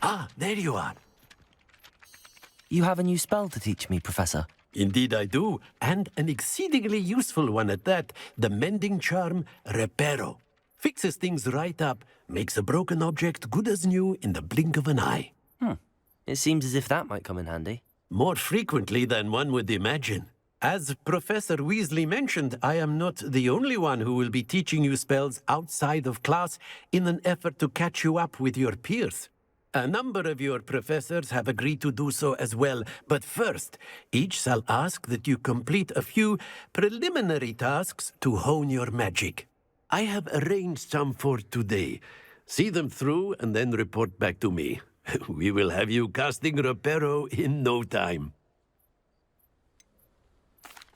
Ah, there you are. You have a new spell to teach me, Professor. Indeed I do, and an exceedingly useful one at that. The mending charm, Reparo. Fixes things right up, makes a broken object good as new in the blink of an eye. It seems as if that might come in handy. More frequently than one would imagine. As Professor Weasley mentioned, I am not the only one who will be teaching you spells outside of class in an effort to catch you up with your peers. A number of your professors have agreed to do so as well, but first, each shall ask that you complete a few preliminary tasks to hone your magic. I have arranged some for today. See them through and then report back to me. We will have you casting Reparo in no time.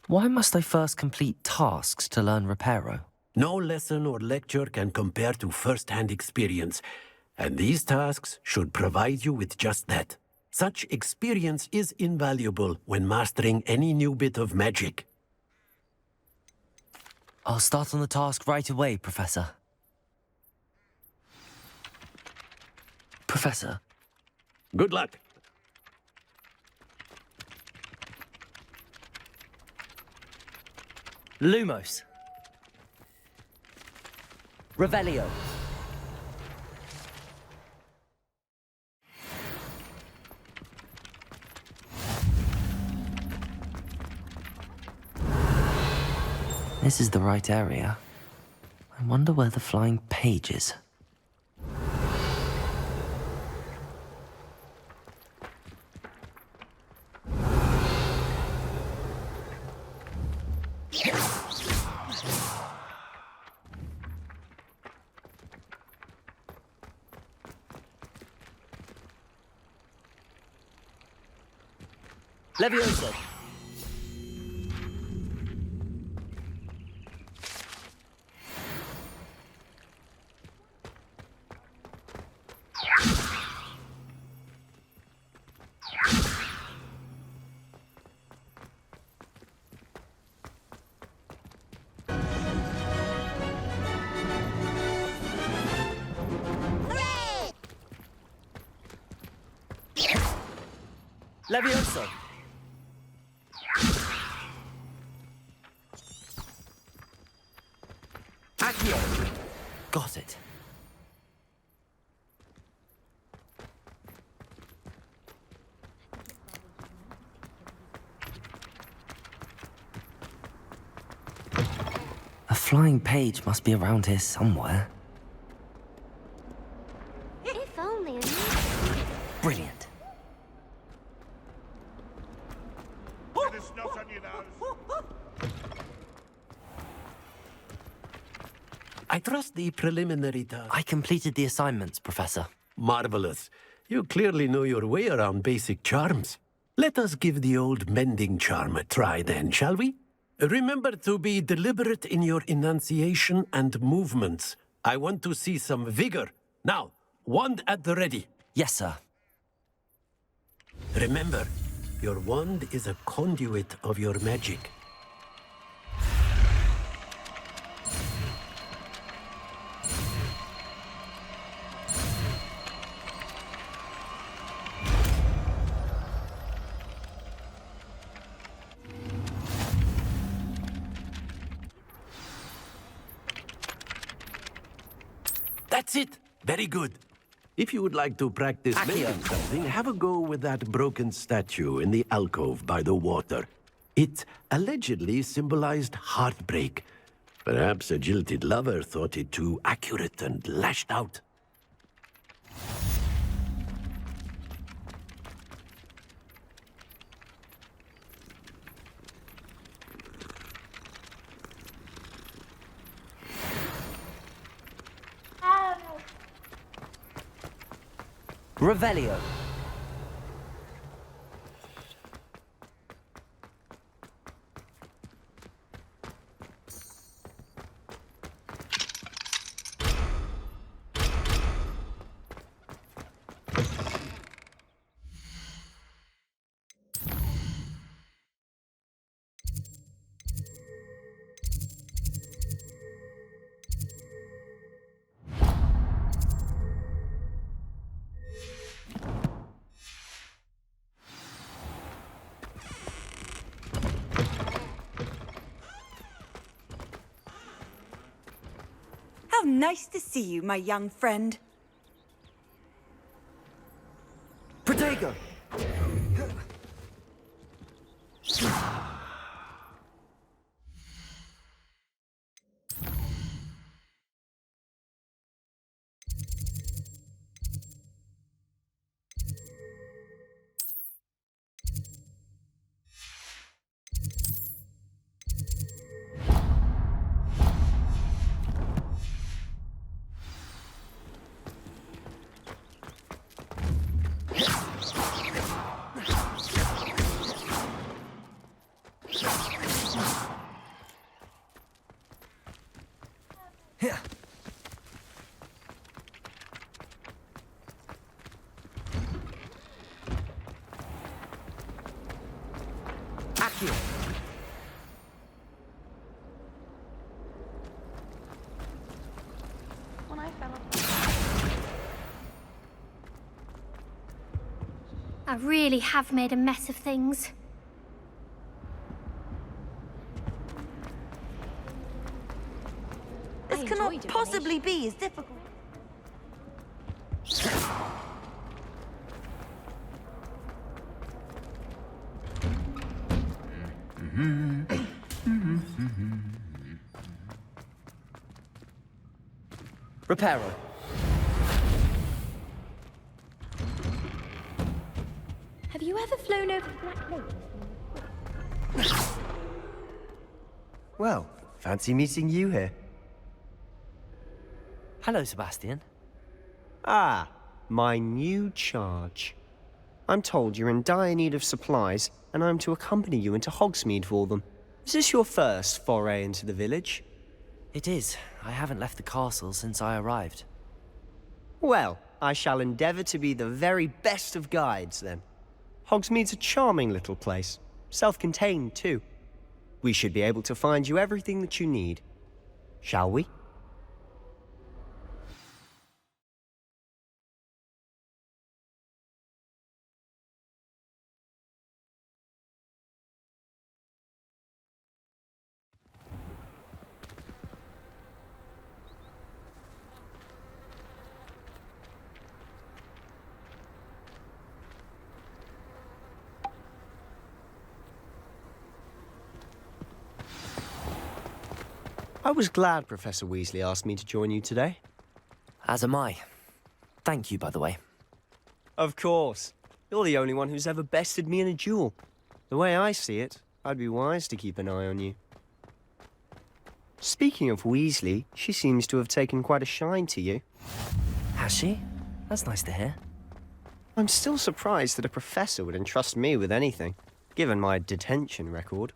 Why must I first complete tasks to learn Reparo? No lesson or lecture can compare to first-hand experience, and these tasks should provide you with just that. Such experience is invaluable when mastering any new bit of magic. I'll start on the task right away, Professor. Professor. Good luck. Lumos. Revelio. This is the right area. I wonder where the flying page is. Levioso. Levioso. Accio. Got it. A flying page must be around here somewhere. If only I knew. Brilliant. I trust the preliminary task. I completed the assignments, Professor. Marvelous. You clearly know your way around basic charms. Let us give the old mending charm a try then, shall we? Remember to be deliberate in your enunciation and movements. I want to see some vigor. Now, wand at the ready. Yes, sir. Remember, your wand is a conduit of your magic. That's it! Very good. If you would like to practice making something, have a go with that broken statue in the alcove by the water. It allegedly symbolized heartbreak. Perhaps a jilted lover thought it too accurate and lashed out. Revelio. Nice to see you, my young friend. Protego! I really have made a mess of things. This cannot possibly be as difficult. Reparo. Have you ever flown over Black Lake? Well, fancy meeting you here. Hello, Sebastian. Ah, my new charge. I'm told you're in dire need of supplies, and I'm to accompany you into Hogsmeade for them. Is this your first foray into the village? It is. I haven't left the castle since I arrived. Well, I shall endeavour to be the very best of guides, then. Hogsmeade's a charming little place. Self-contained, too. We should be able to find you everything that you need. Shall we? I was glad Professor Weasley asked me to join you today. As am I. Thank you, by the way. Of course. You're the only one who's ever bested me in a duel. The way I see it, I'd be wise to keep an eye on you. Speaking of Weasley, she seems to have taken quite a shine to you. Has she? That's nice to hear. I'm still surprised that a professor would entrust me with anything, given my detention record.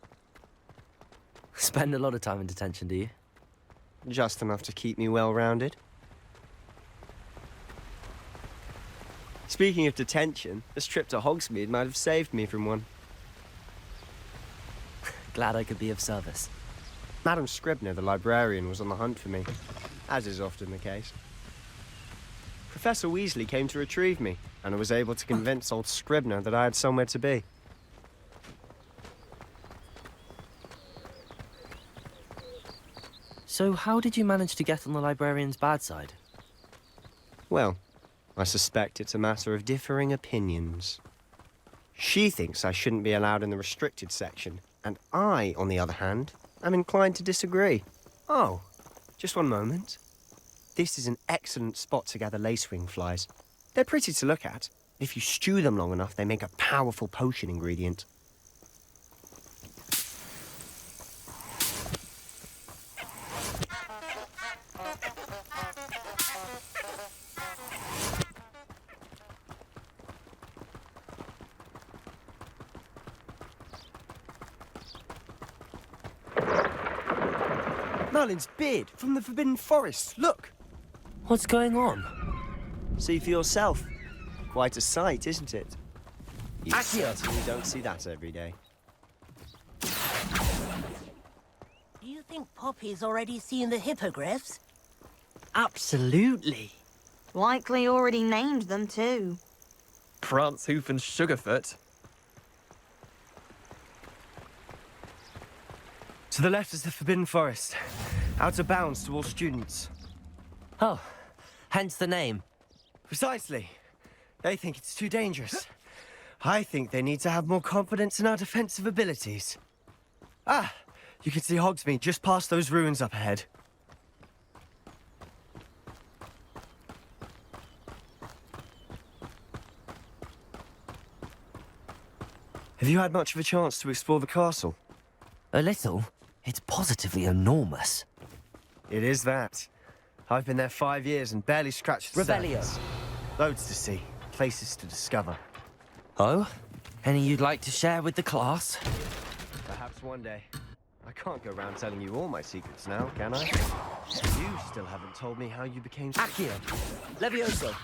Spend a lot of time in detention, do you? Just enough to keep me well-rounded. Speaking of detention, this trip to Hogsmeade might have saved me from one. Glad I could be of service. Madam Scribner, the librarian, was on the hunt for me, as is often the case. Professor Weasley came to retrieve me, and I was able to convince old Scribner that I had somewhere to be. So how did you manage to get on the librarian's bad side? Well, I suspect it's a matter of differing opinions. She thinks I shouldn't be allowed in the restricted section, and I, on the other hand, am inclined to disagree. Oh, just one moment. This is an excellent spot to gather lacewing flies. They're pretty to look at. If you stew them long enough, they make a powerful potion ingredient. Merlin's beard from the Forbidden Forest. Look! What's going on? See for yourself. Quite a sight, isn't it? You certainly don't see that every day. Do you think Poppy's already seen the hippogriffs? Absolutely. Likely already named them too. Prance, Hoof and Sugarfoot. To the left is the Forbidden Forest. Out of bounds to all students. Oh, hence the name. Precisely. They think it's too dangerous. I think they need to have more confidence in our defensive abilities. Ah, you can see Hogsmeade just past those ruins up ahead. Have you had much of a chance to explore the castle? A little. It's positively enormous. It is that. I've been there 5 years and barely scratched the Revelio. surface. Loads to see, places to discover. Oh? Any you'd like to share with the class? Perhaps one day. I can't go around telling you all my secrets now, can I? You still haven't told me how you became... Accio! Levioso!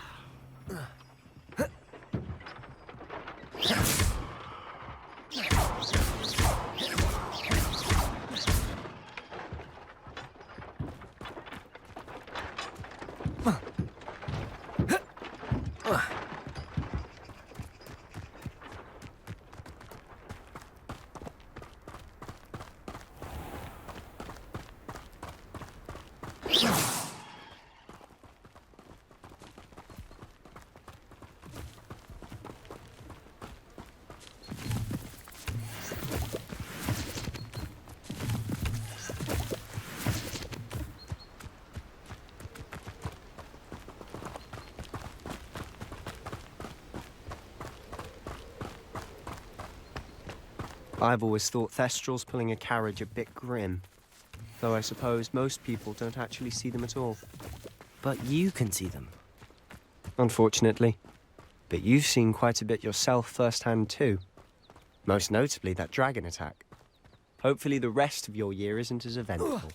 I've always thought Thestrals pulling a carriage a bit grim. Though I suppose most people don't actually see them at all. But you can see them. Unfortunately. But you've seen quite a bit yourself firsthand too. Most notably that dragon attack. Hopefully the rest of your year isn't as eventful.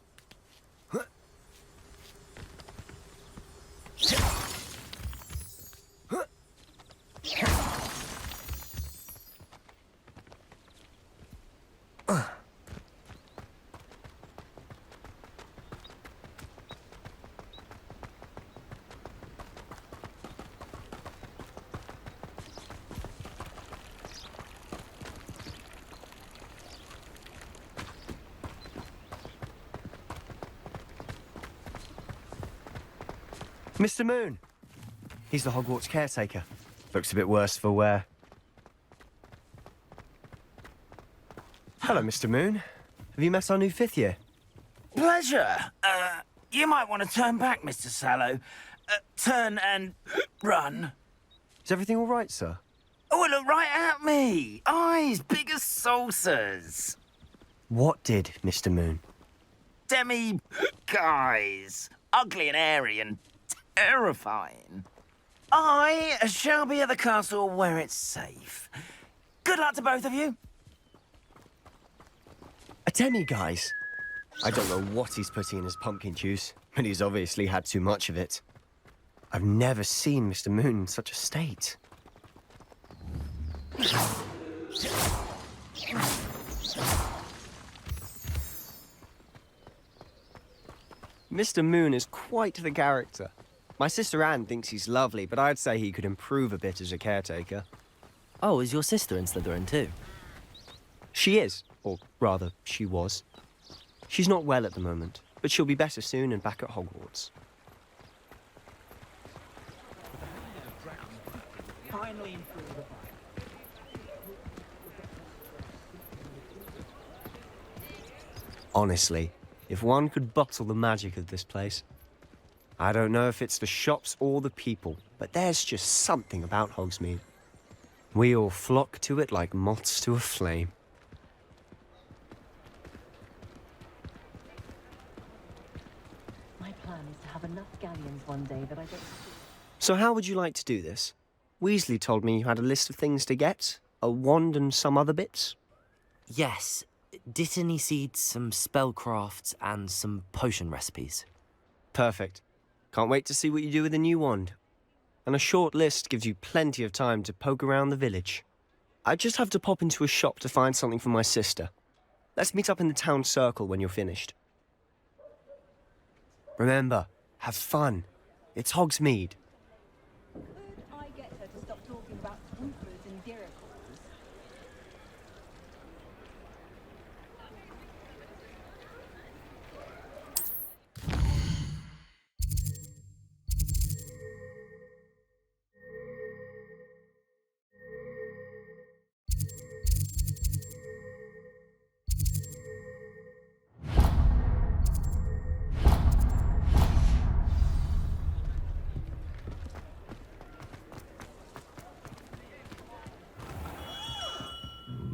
Mr. Moon! He's the Hogwarts caretaker. Looks a bit worse for wear. Hello, Mr. Moon. Have you met our new 5th year? Pleasure. You might want to turn back, Mr. Sallow. Turn and run. Is everything all right, sir? Oh, look right at me. Eyes big as saucers. What did, Mr. Moon? Guys. Ugly and airy and terrifying. I shall be at the castle where it's safe. Good luck to both of you. A guys. I don't know what he's putting in his pumpkin juice, but he's obviously had too much of it. I've never seen Mr. Moon in such a state. Mr. Moon is quite the character. My sister Anne thinks he's lovely, but I'd say he could improve a bit as a caretaker. Oh, is your sister in Slytherin too? She is, or rather, she was. She's not well at the moment, but she'll be better soon and back at Hogwarts. Honestly, if one could bottle the magic of this place. I don't know if it's the shops or the people, but there's just something about Hogsmeade. We all flock to it like moths to a flame. My plan is to have enough galleons one day that I don't... So how would you like to do this? Weasley told me you had a list of things to get, a wand and some other bits. Yes. Dittany seeds, some spellcrafts, and some potion recipes. Perfect. Can't wait to see what you do with the new wand. And a short list gives you plenty of time to poke around the village. I just have to pop into a shop to find something for my sister. Let's meet up in the town circle when you're finished. Remember, have fun. It's Hogsmeade. Could I get her to stop talking about swoopers and diricles?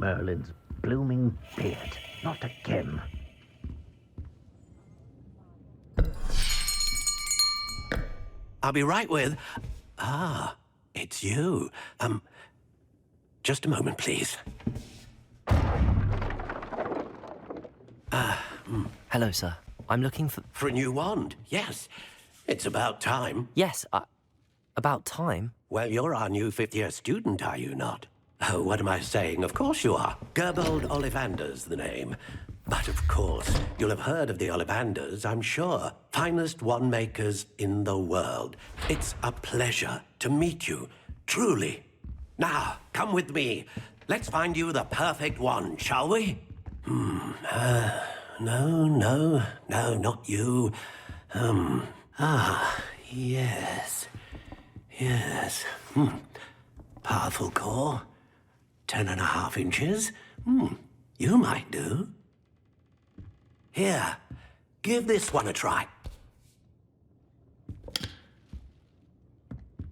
Merlin's blooming beard. Not again. I'll be right with... Ah, it's you. Just a moment, please. Hello, sir. I'm looking for... For a new wand, yes. It's about time. Yes, about time. Well, you're our new fifth-year student, are you not? Oh, what am I saying? Of course you are. Gerbold Ollivander's the name. But of course, you'll have heard of the Ollivanders, I'm sure. Finest wand makers in the world. It's a pleasure to meet you, truly. Now, come with me. Let's find you the perfect wand, shall we? No, not you. Yes. Powerful core. 10.5 inches. You might do. Here, give this one a try.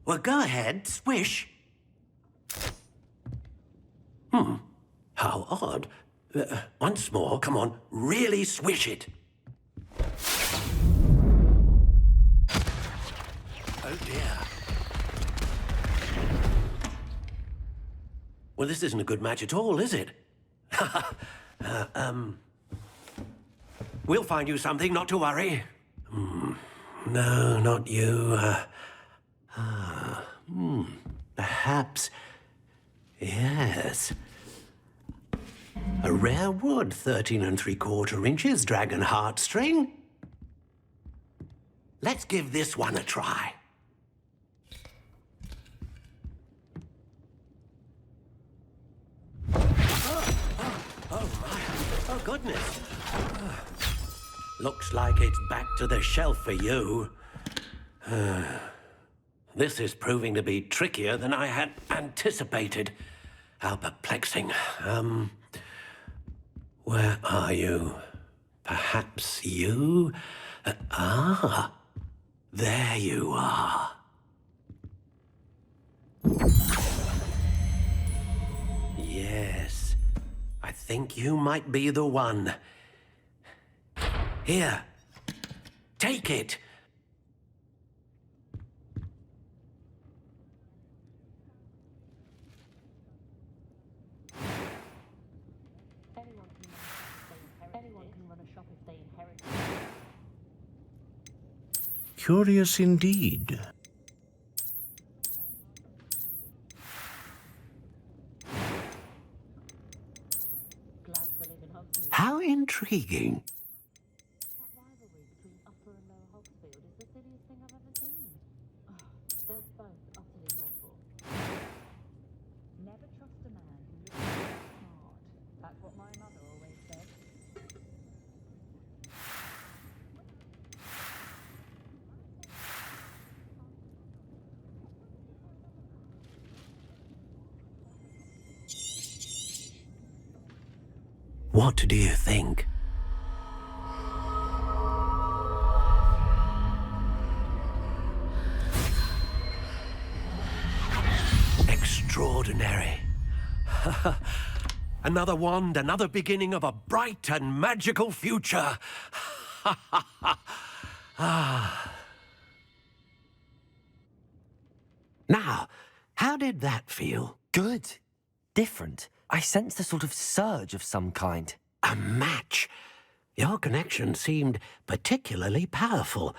Well, go ahead, swish. How odd. Once more, come on, really swish it. Oh dear. Well, this isn't a good match at all, is it? We'll find you something, not to worry. No, not you. Perhaps... Yes. A rare wood, 13 3/4 inches, dragon heartstring. Let's give this one a try. Oh my, oh goodness. Looks like it's back to the shelf for you. This is proving to be trickier than I had anticipated. How perplexing. Where are you? Perhaps you? There you are. Yes, I think you might be the one. Here, take it. Curious indeed. How intriguing. That rivalry between Upper and Lower Hogsmeade is the silliest thing I've ever seen. They're both utterly dreadful. Never trust a man who looks smart. That's what my mother always said. What do you think? Extraordinary. Another wand, another beginning of a bright and magical future. Now, how did that feel? Good. Different. I sensed a sort of surge of some kind. A match. Your connection seemed particularly powerful.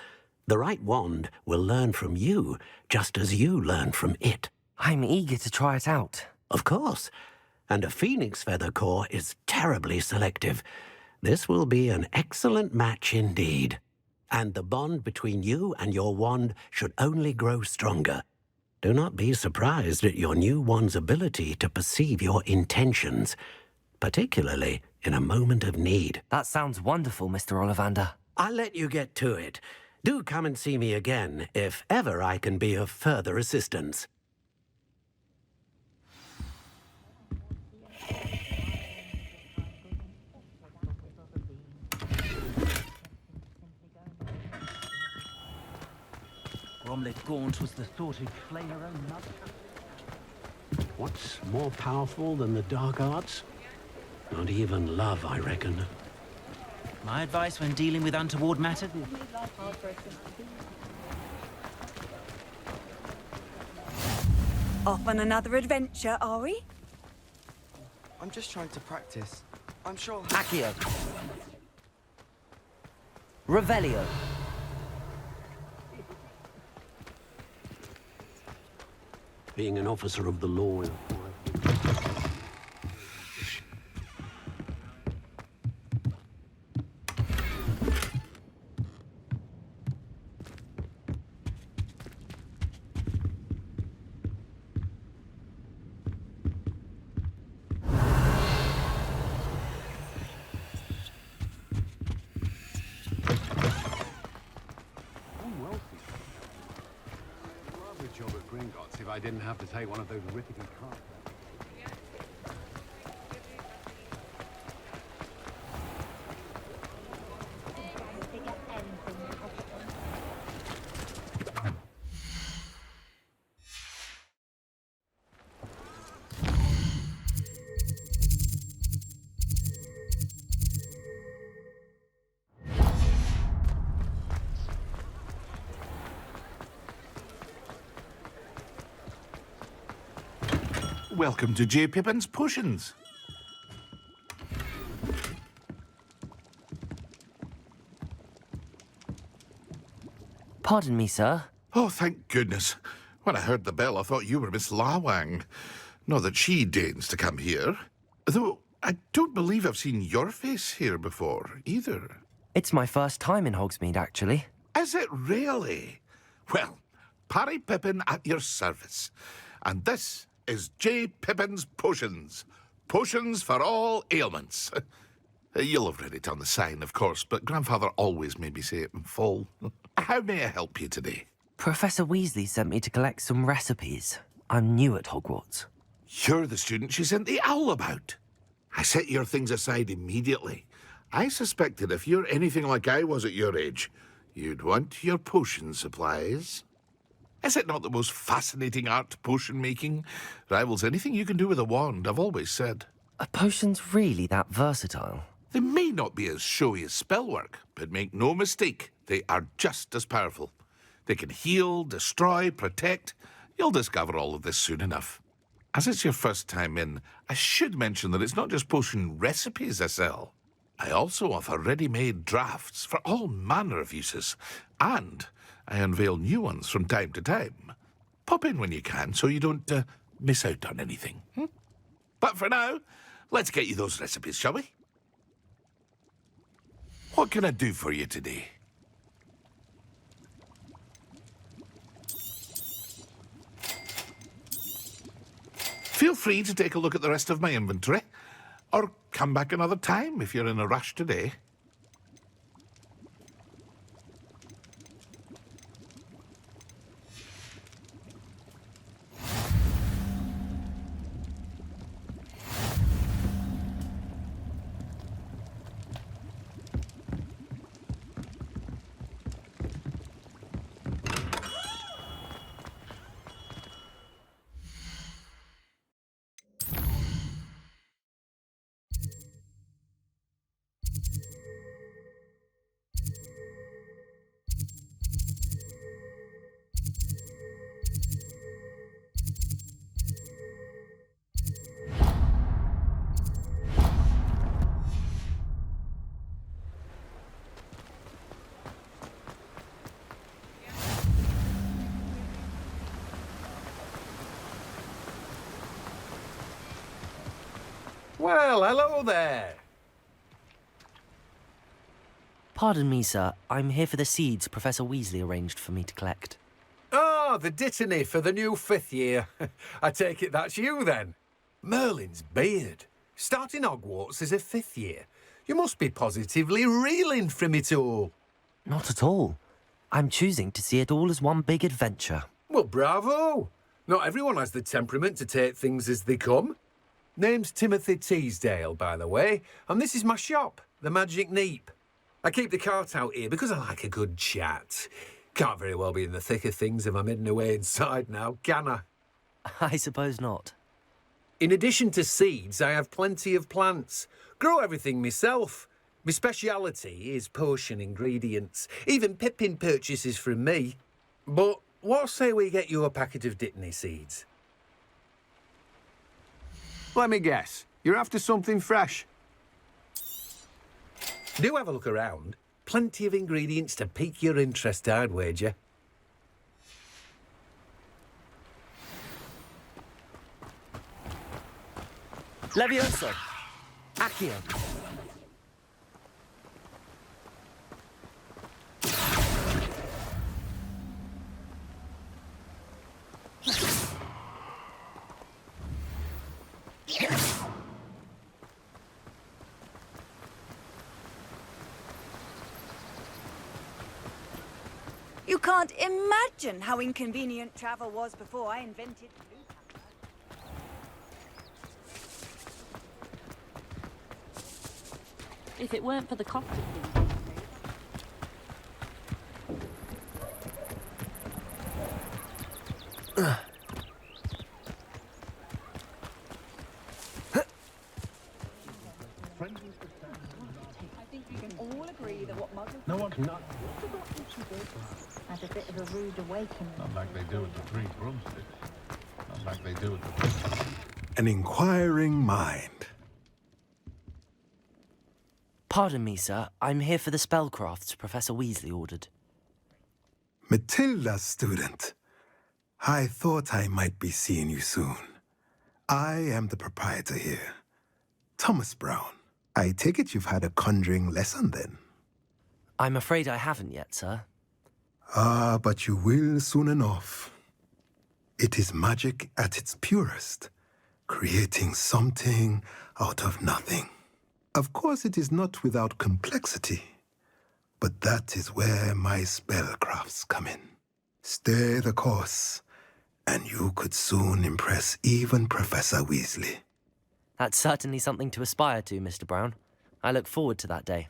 The right wand will learn from you, just as you learn from it. I'm eager to try it out. Of course. And a phoenix feather core is terribly selective. This will be an excellent match indeed. And the bond between you and your wand should only grow stronger. Do not be surprised at your new wand's ability to perceive your intentions, particularly in a moment of need. That sounds wonderful, Mr. Ollivander. I'll let you get to it. Do come and see me again if ever I can be of further assistance. Bromlett Gaunt was the thought he'd flay her own mother. What's more powerful than the dark arts? Not even love, I reckon. My advice when dealing with untoward matters is... Off on another adventure, are we? I'm just trying to practice. I'm sure... Accio. Revelio. Being an officer of the law... If I didn't have to take one of those rickety carts. Welcome to J. Pippin's Potions. Pardon me, sir. Oh, thank goodness. When I heard the bell, I thought you were Miss Lawang. Not that she deigns to come here. Though I don't believe I've seen your face here before, either. It's my first time in Hogsmeade, actually. Is it really? Well, Parry Pippin at your service. And this is J. Pippin's Potions. Potions for all ailments. You'll have read it on the sign, of course, but Grandfather always made me say it in full. How may I help you today? Professor Weasley sent me to collect some recipes. I'm new at Hogwarts. You're the student she sent the owl about. I set your things aside immediately. I suspected if you're anything like I was at your age, you'd want your potion supplies. Is it not the most fascinating art, potion making? Rivals anything you can do with a wand, I've always said. Are potions really that versatile? They may not be as showy as spellwork, but make no mistake, they are just as powerful. They can heal, destroy, protect. You'll discover all of this soon enough. As it's your first time in, I should mention that it's not just potion recipes I sell. I also offer ready-made drafts for all manner of uses, and I unveil new ones from time to time. Pop in when you can so you don't miss out on anything. But for now, let's get you those recipes, shall we? What can I do for you today? Feel free to take a look at the rest of my inventory, or come back another time if you're in a rush today. Well, hello there. Pardon me, sir. I'm here for the seeds Professor Weasley arranged for me to collect. Oh, the dittany for the new 5th year. I take it that's you, then. Merlin's beard. Starting Hogwarts as a 5th year. You must be positively reeling from it all. Not at all. I'm choosing to see it all as one big adventure. Well, bravo. Not everyone has the temperament to take things as they come. Name's Timothy Teasdale, by the way, and this is my shop, the Magic Neep. I keep the cart out here because I like a good chat. Can't very well be in the thick of things if I'm hidden away inside now, can I? I suppose not. In addition to seeds, I have plenty of plants. Grow everything myself. My speciality is potion ingredients. Even Pippin purchases from me. But what say we get you a packet of Dittany seeds? Let me guess. You're after something fresh. Do have a look around. Plenty of ingredients to pique your interest, I'd wager. Levioso. Accio. You can't imagine how inconvenient travel was before I invented blue. If it weren't for the cost of things. I think we can all agree that what muggles... No one's not. Had a bit of a rude awakening. Not like they do at the Three Broomsticks. Not like they do at the... An inquiring mind. Pardon me, sir. I'm here for the spellcrafts Professor Weasley ordered. Matilda's student. I thought I might be seeing you soon. I am the proprietor here, Thomas Brown. I take it you've had a conjuring lesson then? I'm afraid I haven't yet, sir. Ah, but you will soon enough. It is magic at its purest, creating something out of nothing. Of course, it is not without complexity, but that is where my spellcrafts come in. Stay the course, and you could soon impress even Professor Weasley. That's certainly something to aspire to, Mr. Brown. I look forward to that day.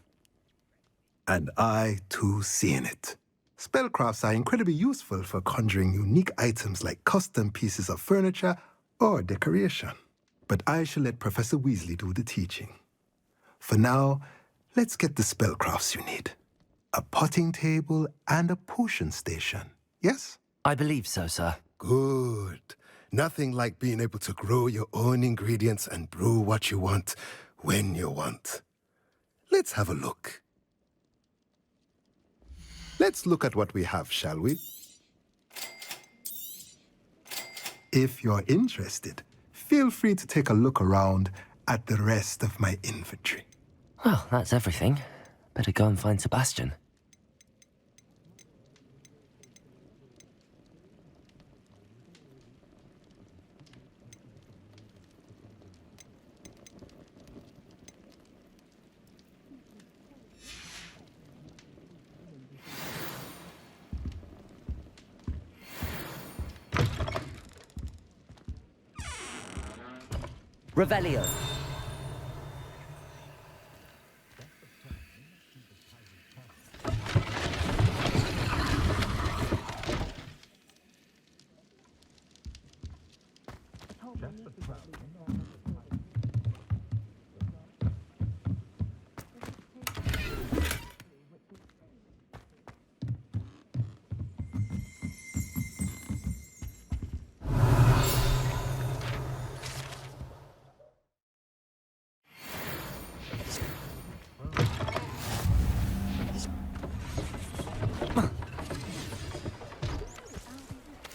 And I, too, seeing it. Spellcrafts are incredibly useful for conjuring unique items like custom pieces of furniture or decoration. But I shall let Professor Weasley do the teaching. For now, let's get the spellcrafts you need. A potting table and a potion station, yes? I believe so, sir. Good. Nothing like being able to grow your own ingredients and brew what you want when you want. Let's have a look. Let's look at what we have, shall we? If you're interested, feel free to take a look around at the rest of my inventory. Well, that's everything. Better go and find Sebastian. Revelio.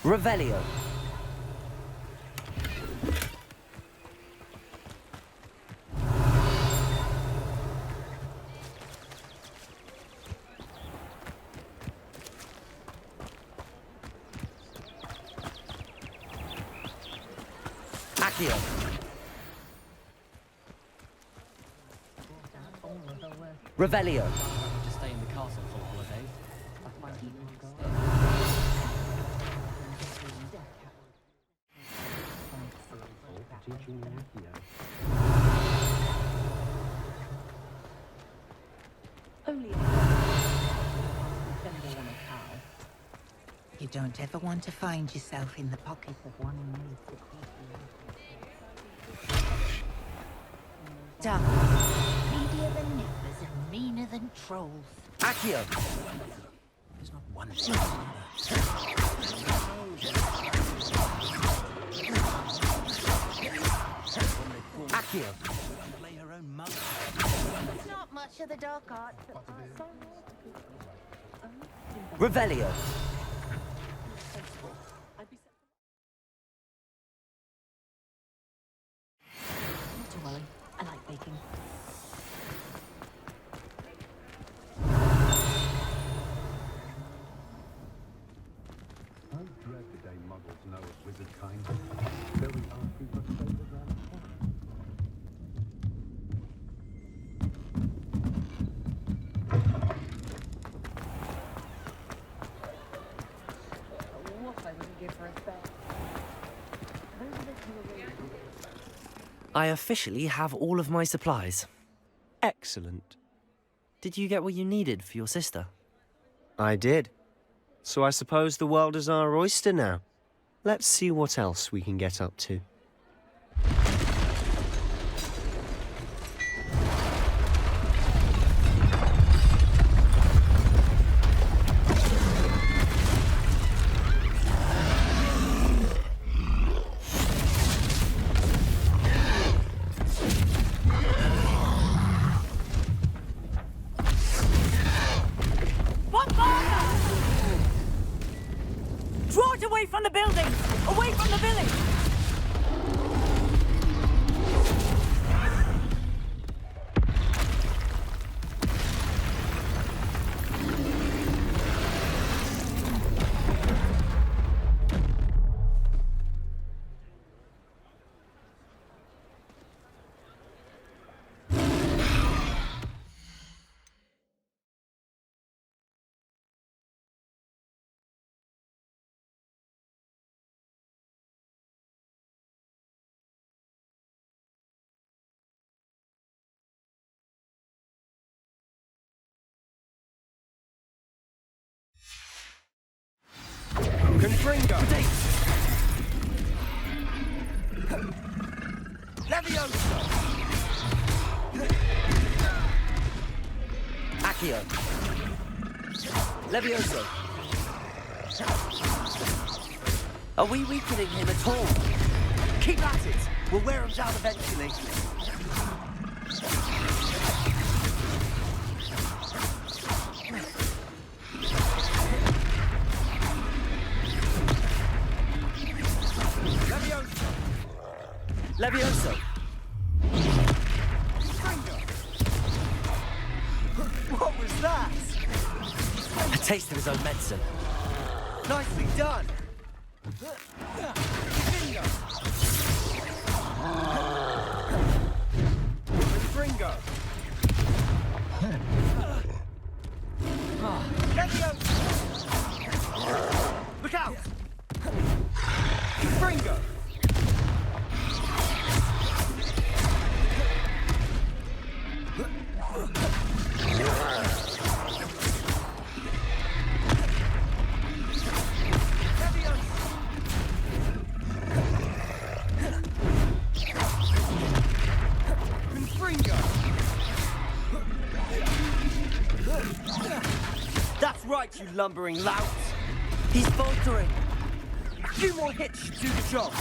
Revelio. Accio. Revelio. To stay in the castle for holidays. Only You don't ever want to find yourself in the pocket of one Doctor. Greedier than nippers and meaner than trolls. Accio! There's not one. Accio! Play her own mother. Not much of the dark arts. Revelio! Not to worry. I like baking. I dread the day muggles know of wizard kind. They'll be asking for favors around the corner. What I wouldn't give for a spell. Those are the two away. I officially have all of my supplies. Excellent. Did you get what you needed for your sister? I did. So I suppose the world is our oyster now. Let's see what else we can get up to. Draw it away from the buildings! Away from the village! Confringo! Levioso! Accio! Levioso! Are we weakening him at all? Keep at it! We'll wear him down eventually. Levioso! What was that? A taste of his own medicine. Nicely done! Confringo! Look out! Confringo! That's right, you lumbering lout! He's faltering! A few more hits should do the job!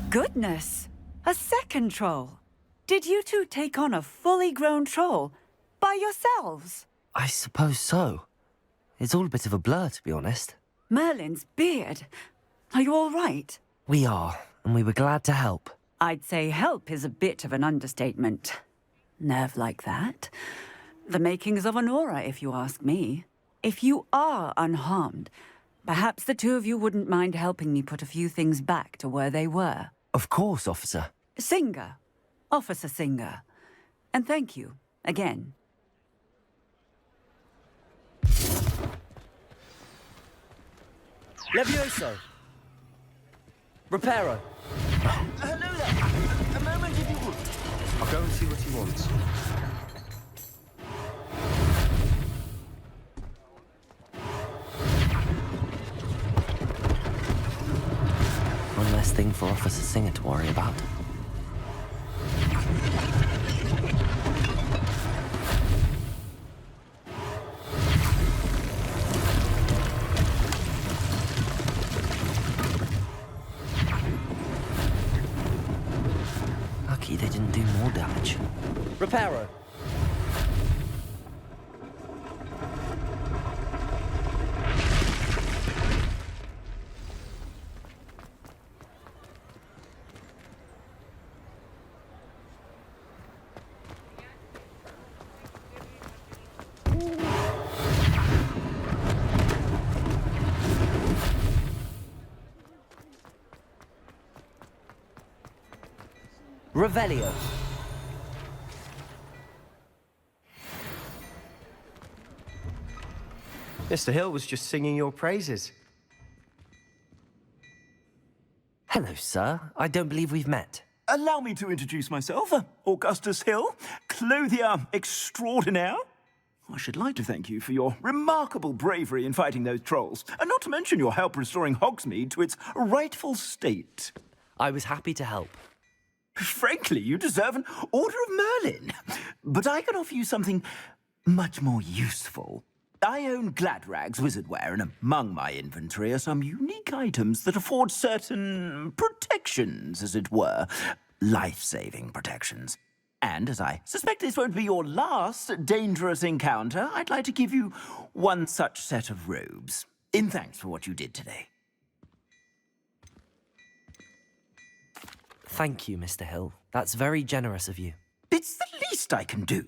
Goodness! A second troll! Did you two take on a fully grown troll by yourselves? I suppose so. It's all a bit of a blur, to be honest. Merlin's beard. Are you all right? We are, and we were glad to help. I'd say help is a bit of an understatement. Nerve like that. The makings of an aura, if you ask me. If you are unharmed, Perhaps the two of you wouldn't mind helping me put a few things back to where they were. Of course, officer. Singer. Officer Singer. And thank you, again. Levioso. Reparo. Hello there. A moment if you would. I'll go and see what he wants. One less thing for Officer Singer to worry about. Lucky they didn't do more damage. Reparo. Revelio. Mr. Hill was just singing your praises. Hello, sir. I don't believe we've met. Allow me to introduce myself, Augustus Hill, clothier extraordinaire. I should like to thank you for your remarkable bravery in fighting those trolls, and not to mention your help restoring Hogsmeade to its rightful state. I was happy to help. Frankly, you deserve an Order of Merlin. But I can offer you something much more useful. I own Gladrag's wizardware, and among my inventory are some unique items that afford certain protections, as it were. Life-saving protections. And as I suspect this won't be your last dangerous encounter, I'd like to give you one such set of robes, in thanks for what you did today. Thank you, Mr. Hill. That's very generous of you. It's the least I can do.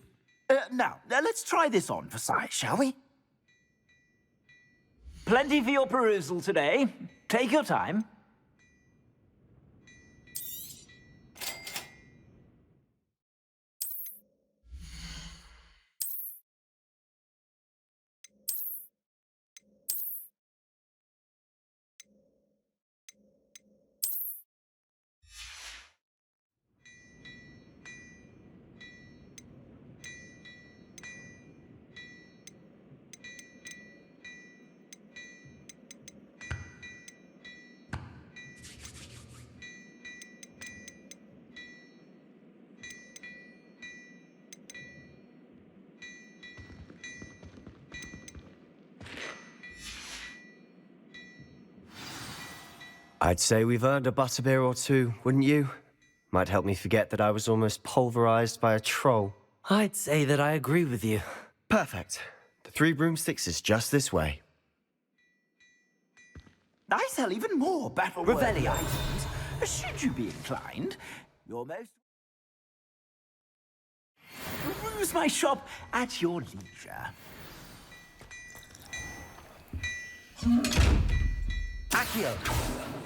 Now, let's try this on for size, shall we? Plenty for your perusal today. Take your time. I'd say we've earned a butterbeer or two, wouldn't you? Might help me forget that I was almost pulverized by a troll. I'd say that I agree with you. Perfect. The 3 broomsticks is just this way. I sell even more battle-worthy items, should you be inclined. Your most... Peruse my shop at your leisure. Accio.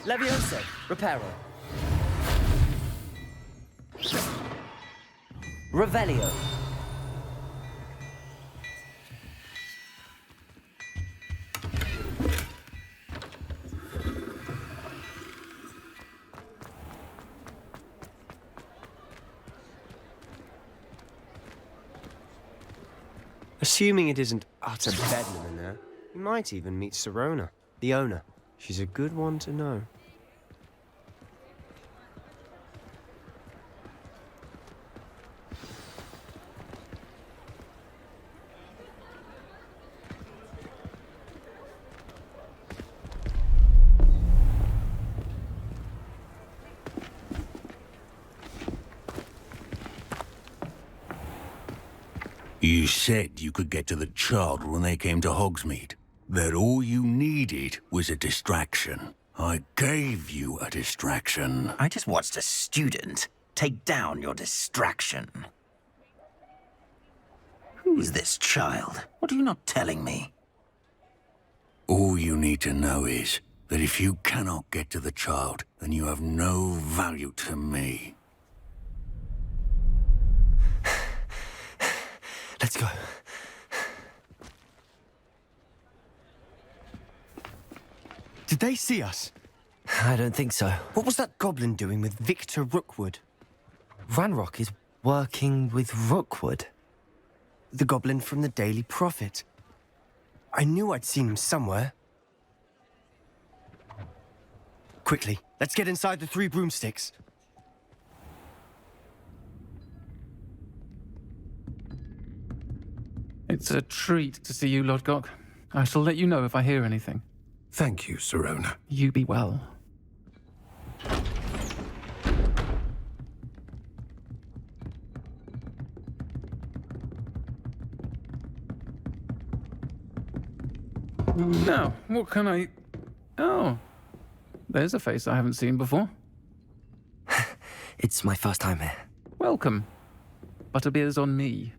Levioso. Reparo. Revelio. Assuming it isn't utter bedlam in there, you might even meet Sirona, the owner. She's a good one to know. You said you could get to the child when they came to Hogsmeade. That all you needed was a distraction. I gave you a distraction. I just watched a student take down your distraction. Who is this child? What are you not telling me? All you need to know is that if you cannot get to the child, then you have no value to me. Let's go. Did they see us? I don't think so. What was that goblin doing with Victor Rookwood? Ranrock is working with Rookwood. The goblin from the Daily Prophet. I knew I'd seen him somewhere. Quickly, let's get inside the 3 broomsticks. It's a treat to see you, Lodgok. I shall let you know if I hear anything. Thank you, Sirona. You be well. Now, what can I... Oh, there's a face I haven't seen before. It's my first time here. Welcome. Butterbeer's on me.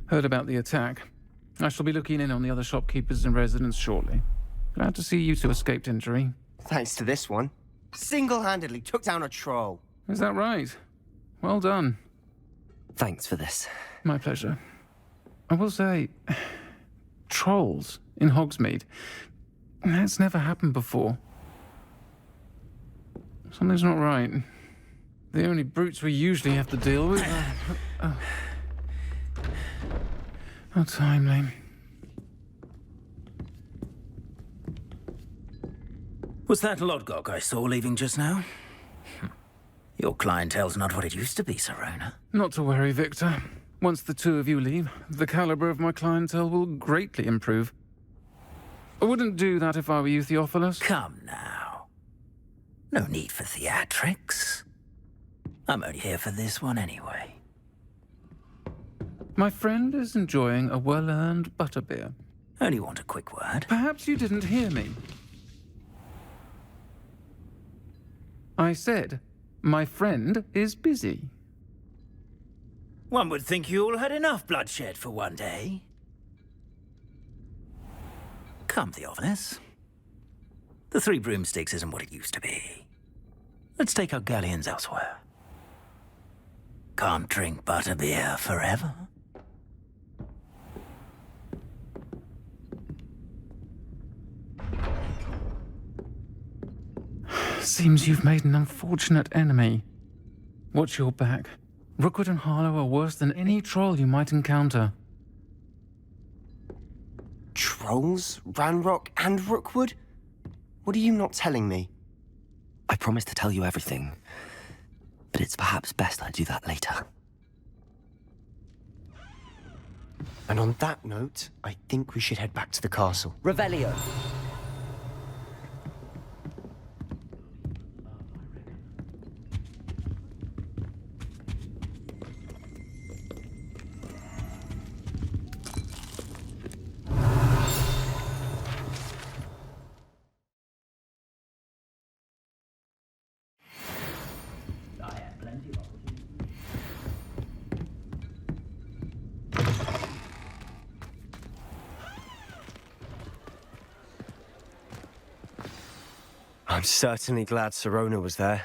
Heard about the attack. I shall be looking in on the other shopkeepers and residents shortly. Glad to see you two escaped injury. Thanks to this one. Single-handedly took down a troll. Is that right? Well done. Thanks for this. My pleasure. I will say, trolls in Hogsmeade. That's never happened before. Something's not right. The only brutes we usually have to deal with are... How timely. Was that Lodgok I saw leaving just now? Your clientele's not what it used to be, Sirona. Not to worry, Victor. Once the two of you leave, the caliber of my clientele will greatly improve. I wouldn't do that if I were you, Theophilus. Come now. No need for theatrics. I'm only here for this one anyway. My friend is enjoying a well-earned butterbeer. Only want a quick word. Perhaps you didn't hear me. I said, my friend is busy. One would think you all had enough bloodshed for one day. Come, Theophilus. The 3 broomsticks isn't what it used to be. Let's take our galleons elsewhere. Can't drink butterbeer forever. Seems you've made an unfortunate enemy. Watch your back. Rookwood and Harlow are worse than any troll you might encounter. Trolls? Ranrock and Rookwood? What are you not telling me? I promised to tell you everything, but it's perhaps best I do that later. And on that note, I think we should head back to the castle. Revelio. I'm certainly glad Sirona was there.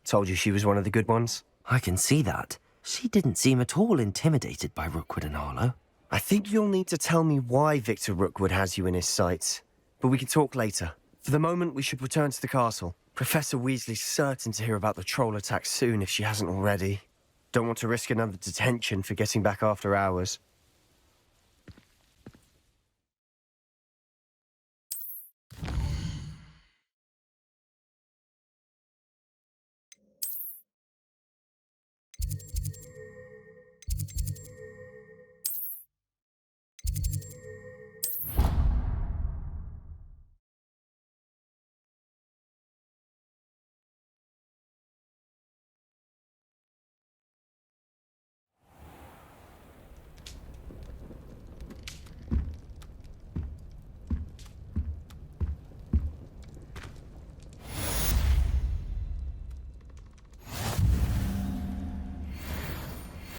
Told you she was one of the good ones. I can see that. She didn't seem at all intimidated by Rookwood and Harlow. I think you'll need to tell me why Victor Rookwood has you in his sights. But we can talk later. For the moment, we should return to the castle. Professor Weasley's certain to hear about the troll attack soon if she hasn't already. Don't want to risk another detention for getting back after hours.